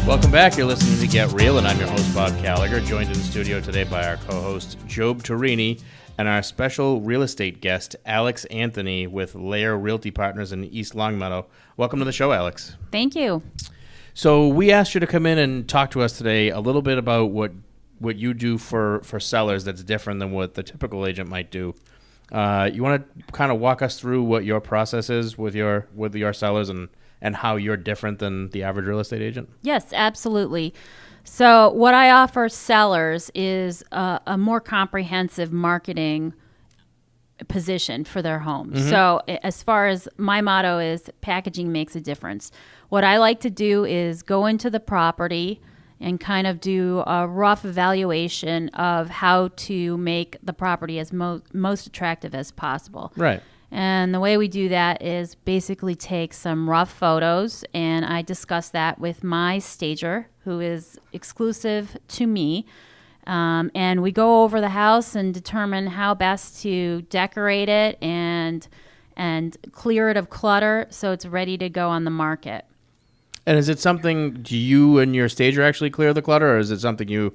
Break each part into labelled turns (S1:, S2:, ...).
S1: Welcome back. You're listening to Get Real, and I'm your host, Bob Gallagher, joined in the studio today by our co-host, Job Torini, and our special real estate guest, Alex Anthony, with Lair Realty Partners in East Longmeadow. Welcome to the show, Alex.
S2: Thank you.
S1: So we asked you to come in and talk to us today a little bit about what you do for sellers that's different than what the typical agent might do. You want to kind of walk us through what your process is with your sellers and how you're different than the average real estate agent?
S2: Yes, absolutely. So what I offer sellers is a more comprehensive marketing position for their home. Mm-hmm. So as far as my motto is, packaging makes a difference. What I like to do is go into the property and kind of do a rough evaluation of how to make the property as most attractive as possible.
S1: Right.
S2: And the way we do that is basically take some rough photos, and I discuss that with my stager, who is exclusive to me. And we go over the house and determine how best to decorate it and clear it of clutter so it's ready to go on the market.
S1: And is it something, do you and your stager actually clear the clutter, or is it something you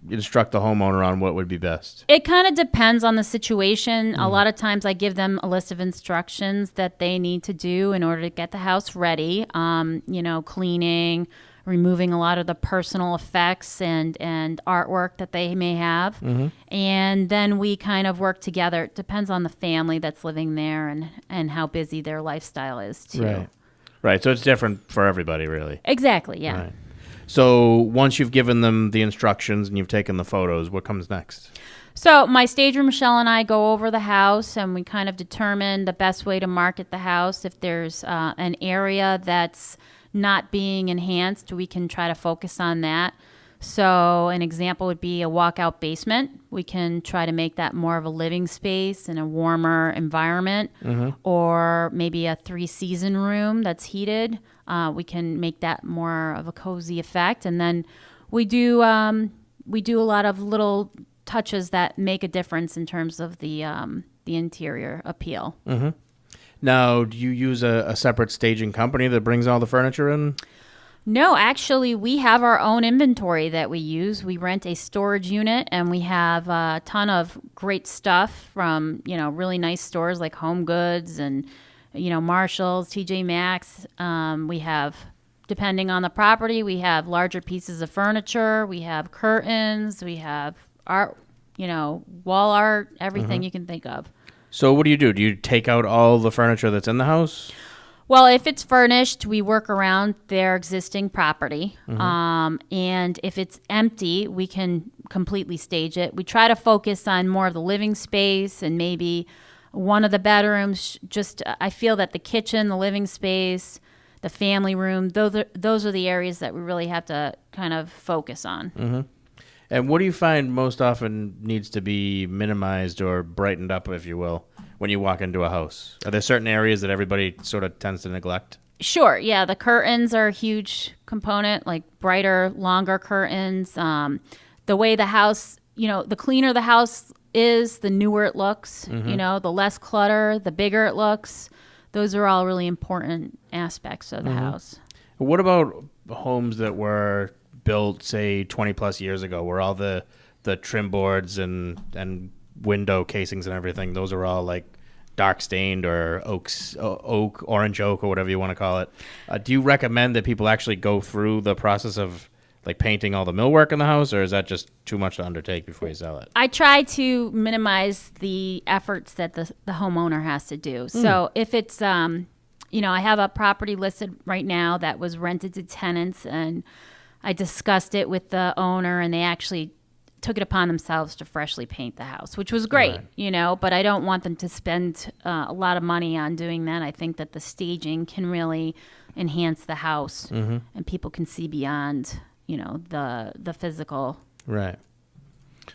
S1: instruct the homeowner on what would be best?
S2: It kind of depends on the situation. A lot of times I give them a list of instructions that they need to do in order to get the house ready. Cleaning, removing a lot of the personal effects and artwork that they may have. Mm-hmm. And then we kind of work together. It depends on the family that's living there and how busy their lifestyle is too.
S1: Right. So it's different for everybody, really.
S2: Exactly, yeah.
S1: Right. So once you've given them the instructions and you've taken the photos, what comes next?
S2: So my stager, Michelle, and I go over the house, and we kind of determine the best way to market the house. If there's an area that's not being enhanced, we can try to focus on that. So an example would be a walkout basement. We can try to make that more of a living space in a warmer environment, mm-hmm. or maybe a 3-season room that's heated. We can make that more of a cozy effect. And then we do a lot of little touches that make a difference in terms of the interior appeal.
S1: Mm-hmm. Now, do you use a separate staging company that brings all the furniture in?
S2: No, actually, we have our own inventory that we use. We rent a storage unit, and we have a ton of great stuff from, really nice stores like Home Goods and, Marshalls, TJ Maxx. We have, depending on the property, we have larger pieces of furniture. We have curtains. We have art, wall art, everything you can think of.
S1: So what do? Do you take out all the furniture that's in the house?
S2: Well, if it's furnished, we work around their existing property.
S1: Mm-hmm.
S2: And if it's empty, we can completely stage it. We try to focus on more of the living space and maybe one of the bedrooms. I feel that the kitchen, the living space, the family room, those are the areas that we really have to kind of focus on.
S1: Mm-hmm. And what do you find most often needs to be minimized or brightened up, if you will, when you walk into a house? Are there certain areas that everybody sort of tends to neglect?
S2: Sure, yeah. The curtains are a huge component, like brighter, longer curtains. The way the house, the cleaner the house is, the newer it looks. Mm-hmm. The less clutter, the bigger it looks. Those are all really important aspects of the
S1: mm-hmm.
S2: house.
S1: What about homes that were built, say, 20 plus years ago, where all the trim boards and window casings and everything, those are all like dark stained or orange oak, or whatever you want to call it. Do you recommend that people actually go through the process of like painting all the millwork in the house, or is that just too much to undertake before you sell it?
S2: I try to minimize the efforts that the homeowner has to do. So if it's, I have a property listed right now that was rented to tenants, and I discussed it with the owner, and they actually took it upon themselves to freshly paint the house, which was great, right. But I don't want them to spend a lot of money on doing that. I think that the staging can really enhance the house, mm-hmm. and people can see beyond, the physical.
S1: Right.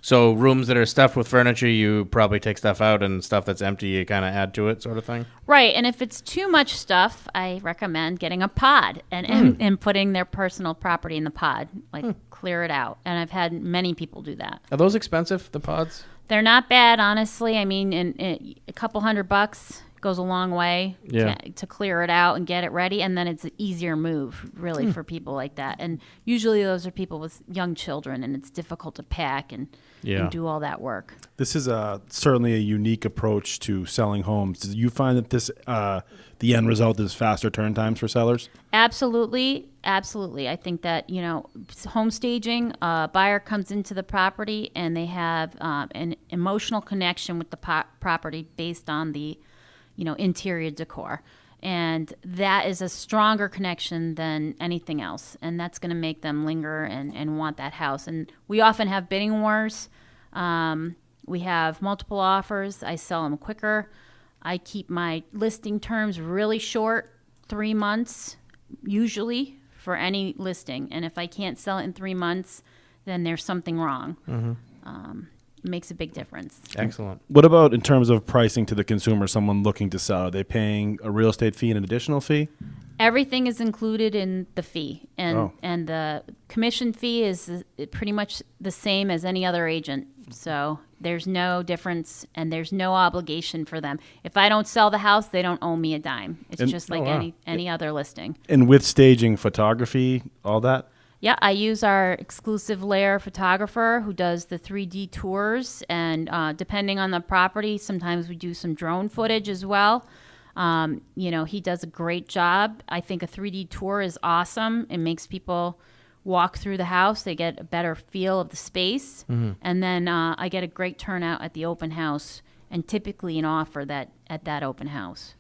S1: So rooms that are stuffed with furniture, you probably take stuff out, and stuff that's empty, you kind of add to it, sort of thing?
S2: Right. And if it's too much stuff, I recommend getting a pod and putting their personal property in the pod, clear it out. And I've had many people do that.
S1: Are those expensive, the pods?
S2: They're not bad, honestly. I mean, in a couple $100 goes a long way to clear it out and get it ready, and then it's an easier move really for people like that. And usually those are people with young children, and it's difficult to pack and do all that work.
S3: This is certainly a unique approach to selling homes. Do you find that this the end result is faster turn times for sellers?
S2: Absolutely. I think that, home staging, a buyer comes into the property and they have an emotional connection with the property based on the, interior decor. And that is a stronger connection than anything else. And that's going to make them linger and want that house. And we often have bidding wars. We have multiple offers. I sell them quicker. I keep my listing terms really short, 3 months usually for any listing. And if I can't sell it in 3 months, then there's something wrong. It makes a big difference.
S1: Excellent.
S3: What about in terms of pricing to the consumer, someone looking to sell? Are they paying a real estate fee and an additional fee?
S2: Everything is included in the fee. And the commission fee is pretty much the same as any other agent. So there's no difference and there's no obligation for them. If I don't sell the house, they don't owe me a dime. It's just like any other listing.
S3: And with staging, photography, all that?
S2: Yeah, I use our exclusive layer photographer who does the 3D tours. And depending on the property, sometimes we do some drone footage as well. He does a great job. I think a 3D tour is awesome. It makes people walk through the house. They get a better feel of the space. And then I get a great turnout at the open house and typically an offer at that open house.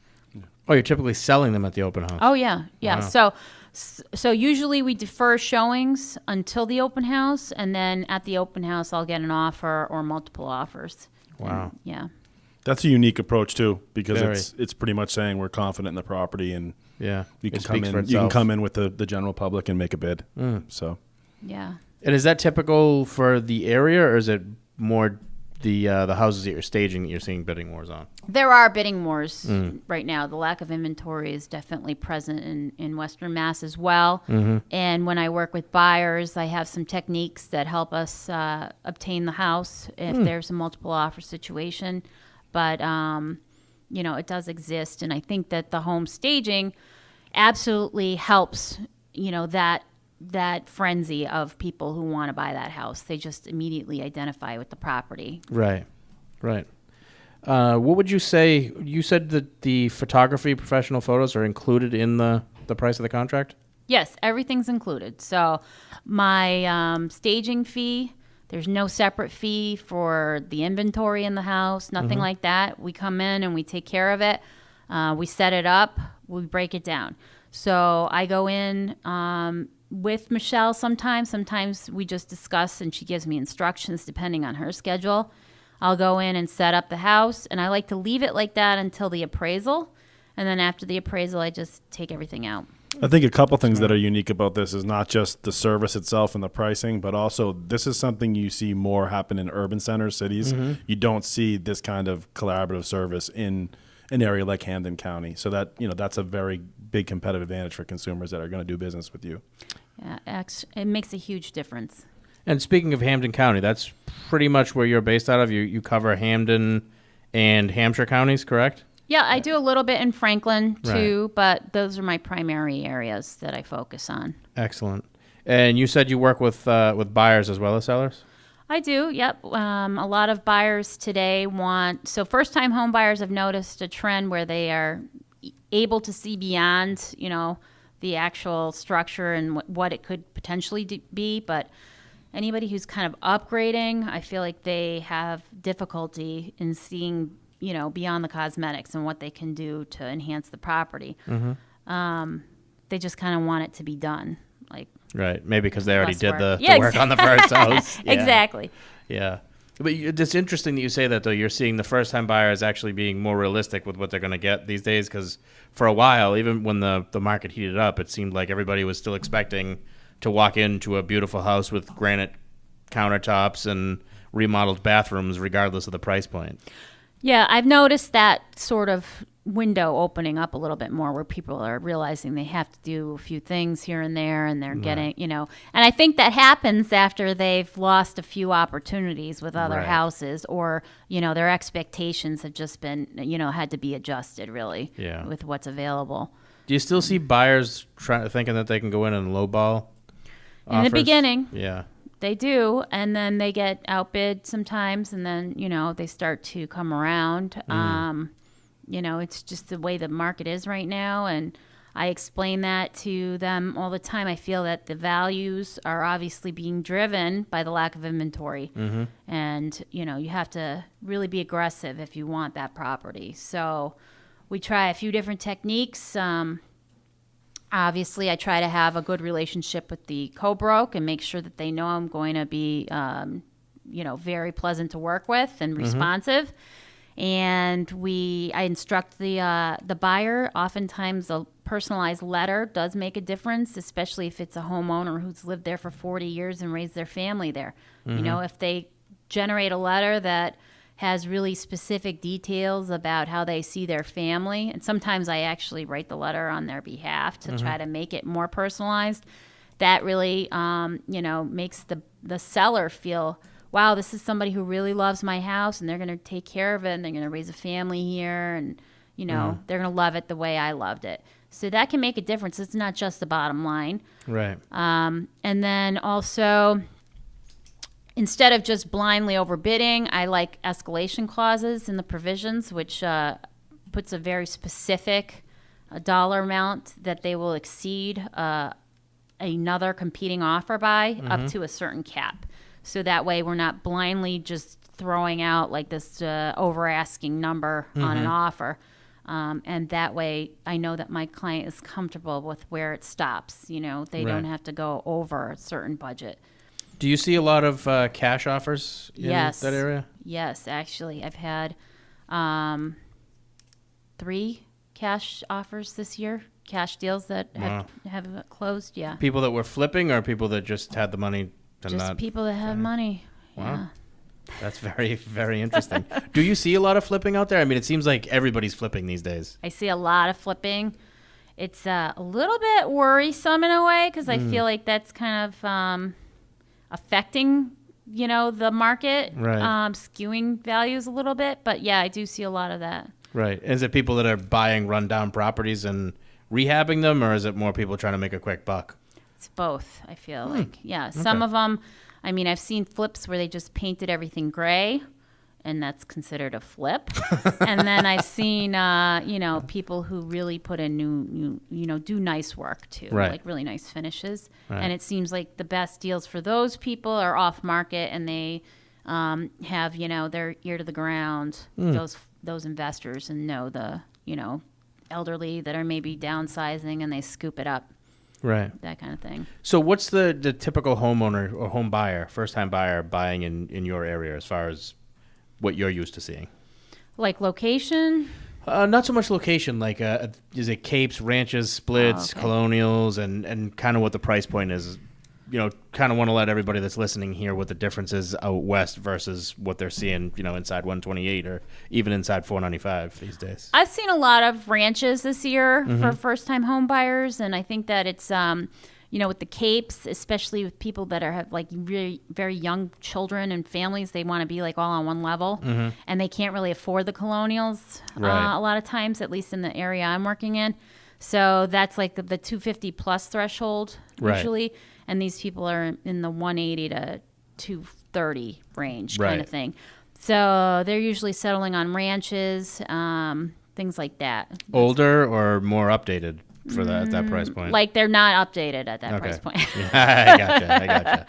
S1: Oh, you're typically selling them at the open house.
S2: Oh, yeah. Wow. So usually we defer showings until the open house, and then at the open house I'll get an offer or multiple offers.
S1: Wow.
S2: Yeah.
S3: That's a unique approach too, because it's pretty much saying we're confident in the property, and you can come in. You can come in with the general public and make a bid. So. Yeah.
S1: And is that typical for the area, or is it more the houses that you're staging that you're seeing bidding wars on?
S2: There are bidding wars right now. The lack of inventory is definitely present in Western Mass as well. And when I work with buyers, I have some techniques that help us obtain the house if there's a multiple offer situation. But, it does exist. And I think that the home staging absolutely helps, that frenzy of people who want to buy that house. They just immediately identify with the property.
S1: Right. What would you say? You said that the photography professional photos are included in the price of the contract?
S2: Yes, everything's included. So my staging fee, there's no separate fee for the inventory in the house, nothing like that. We come in and we take care of it. We set it up. We break it down. So I go in with Michelle sometimes. Sometimes we just discuss and she gives me instructions depending on her schedule. I'll go in and set up the house, and I like to leave it like that until the appraisal. And then after the appraisal, I just take everything out.
S3: I think a couple things that are unique about this is not just the service itself and the pricing, but also this is something you see more happen in urban centers, cities. You don't see this kind of collaborative service in an area like Hampden County. So that, that's a very big competitive advantage for consumers that are going to do business with you.
S2: Yeah, it makes a huge difference.
S1: And speaking of Hampden County, that's pretty much where you're based out of. You cover Hampden and Hampshire counties, correct?
S2: Yeah, I do a little bit in Franklin too, but those are my primary areas that I focus on.
S1: Excellent. And you said you work with buyers as well as sellers?
S2: I do, yep. A lot of buyers today so first-time home buyers have noticed a trend where they are able to see beyond, the actual structure and what it could potentially be, but anybody who's kind of upgrading, I feel like they have difficulty in seeing beyond the cosmetics and what they can do to enhance the property. They just kind of want it to be done.
S1: Right. Maybe because they already did the work on the first house. Yeah.
S2: Exactly.
S1: Yeah. But it's interesting that you say that, though. You're seeing the first-time buyers actually being more realistic with what they're going to get these days, because for a while, even when the market heated up, it seemed like everybody was still expecting to walk into a beautiful house with granite countertops and remodeled bathrooms regardless of the price point.
S2: Yeah, I've noticed that sort of window opening up a little bit more where people are realizing they have to do a few things here and there, and they're getting, and I think that happens after they've lost a few opportunities with other houses, or, their expectations have just been, had to be adjusted really with what's available.
S1: Do you still see buyers thinking that they can go in and lowball offers?
S2: In the beginning.
S1: Yeah.
S2: They do, and then they get outbid sometimes, and then, they start to come around. It's just the way the market is right now, and I explain that to them all the time. I feel that the values are obviously being driven by the lack of inventory, and, you have to really be aggressive if you want that property. So we try a few different techniques. Obviously, I try to have a good relationship with the co-broke and make sure that they know I'm going to be, very pleasant to work with and responsive. And I instruct the buyer. Oftentimes, a personalized letter does make a difference, especially if it's a homeowner who's lived there for 40 years and raised their family there. If they generate a letter that has really specific details about how they see their family, and sometimes I actually write the letter on their behalf to try to make it more personalized. That really, makes the seller feel, wow, this is somebody who really loves my house, and they're going to take care of it, and they're going to raise a family here, and, they're going to love it the way I loved it. So that can make a difference. It's not just the bottom line.
S1: Right.
S2: And then also, instead of just blindly overbidding, I like escalation clauses in the provisions, which puts a very specific dollar amount that they will exceed another competing offer by up to a certain cap. So that way we're not blindly just throwing out like this over-asking number on an offer. And that way I know that my client is comfortable with where it stops. They don't have to go over a certain budget.
S1: Do you see a lot of cash offers in that area?
S2: Yes, actually. I've had 3 cash offers this year, cash deals that have closed,
S1: People that were flipping, or people that just had the money to
S2: just people that have money.
S1: Wow.
S2: Yeah.
S1: That's very, very interesting. Do you see a lot of flipping out there? I mean, it seems like everybody's flipping these days.
S2: I see a lot of flipping. It's a little bit worrisome in a way, because I feel like that's kind of affecting, the market, skewing values a little bit. But yeah, I do see a lot of that. Right.
S1: Is it people that are buying rundown properties and rehabbing them, or is it more people trying to make a quick buck?
S2: It's both, I feel like. Yeah, some of them, I've seen flips where they just painted everything gray, and that's considered a flip. And then I've seen, people who really put in new, do nice work too, like really nice finishes. Right. And it seems like the best deals for those people are off market, and they have, their ear to the ground, those investors, and know the, elderly that are maybe downsizing, and they scoop it up. Right. That kind of thing.
S1: So what's the typical homeowner or home buyer, first-time buyer buying in your area as far as what you're used to seeing?
S2: Like location?
S1: Not so much location. Like, is it capes, ranches, splits, colonials, and kind of what the price point is? Kind of want to let everybody that's listening hear what the difference is out west versus what they're seeing, inside 128 or even inside 495 these days.
S2: I've seen a lot of ranches this year for first-time home buyers, and I think that it's, with the capes, especially with people that have like really very young children and families, they want to be like all on one level, and they can't really afford the colonials a lot of times, at least in the area I'm working in. So that's like the 250 plus threshold usually. And these people are in the 180 to 230 range kind of thing. So they're usually settling on ranches, things like that.
S1: Older or more updated for that price point?
S2: Like they're not updated at that price point.
S1: I gotcha.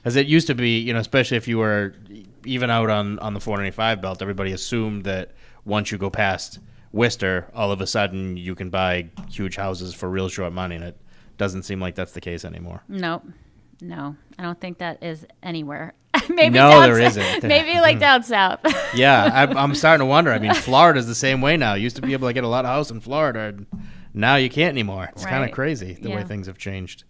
S1: As it used to be, especially if you were even out on the 495 belt, everybody assumed that once you go past Worcester, all of a sudden you can buy huge houses for real short money, and it doesn't seem like that's the case anymore.
S2: Nope. No, I don't think that is anywhere. Maybe
S1: there isn't.
S2: Maybe like down south.
S1: Yeah, I'm starting to wonder. I mean, Florida's the same way now. You used to be able to get a lot of house in Florida, and now you can't anymore. It's kind of crazy the way things have changed.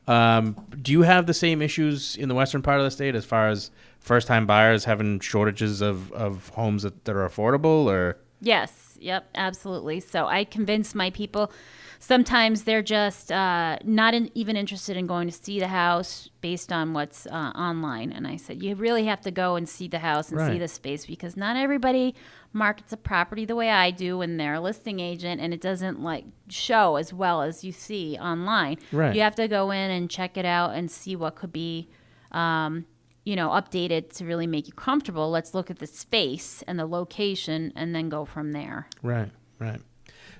S1: Do you have the same issues in the western part of the state as far as first-time buyers having shortages of homes that are affordable? Or
S2: Yes. Yep, absolutely. So I convince my people. Sometimes they're just even interested in going to see the house based on what's online. And I said, you really have to go and see the house and see the space, because not everybody markets a property the way I do when they're a listing agent, and it doesn't like show as well as you see online.
S1: Right.
S2: You have to go in and check it out and see what could be updated to really make you comfortable. Let's look at the space and the location and then go from there.
S1: Right.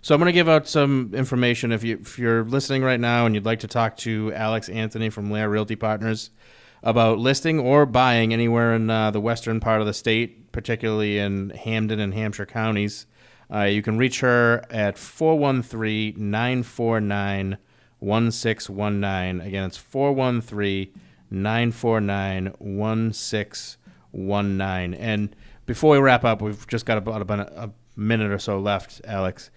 S1: So I'm going to give out some information. If you're listening right now and you'd like to talk to Alex Anthony from Lair Realty Partners about listing or buying anywhere in the western part of the state, particularly in Hampden and Hampshire counties, you can reach her at 413-949-1619. Again, it's 413-949-1619. And before we wrap up, we've just got about a minute or so left, Alex.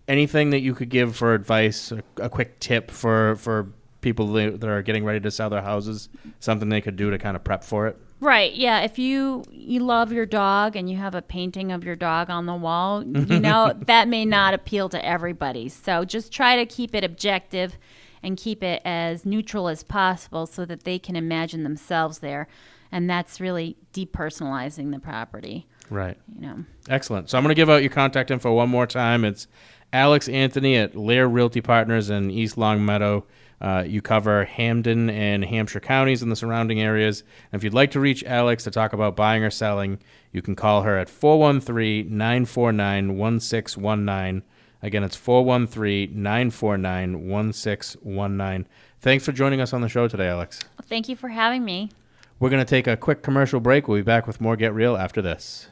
S1: Anything that you could give for advice, a quick tip for people that are getting ready to sell their houses, something they could do to kind of prep for it?
S2: Right, yeah. If you love your dog and you have a painting of your dog on the wall, that may not appeal to everybody. So just try to keep it objective and keep it as neutral as possible so that they can imagine themselves there. And that's really depersonalizing the property.
S1: Right. Excellent. So I'm going to give out your contact info one more time. It's Alex Anthony at Lair Realty Partners in East Longmeadow. You cover Hampden and Hampshire counties and the surrounding areas. And if you'd like to reach Alex to talk about buying or selling, you can call her at 413-949-1619. Again, it's 413-949-1619. Thanks for joining us on the show today, Alex.
S2: Well, thank you for having me.
S1: We're going to take a quick commercial break. We'll be back with more Get Real after this.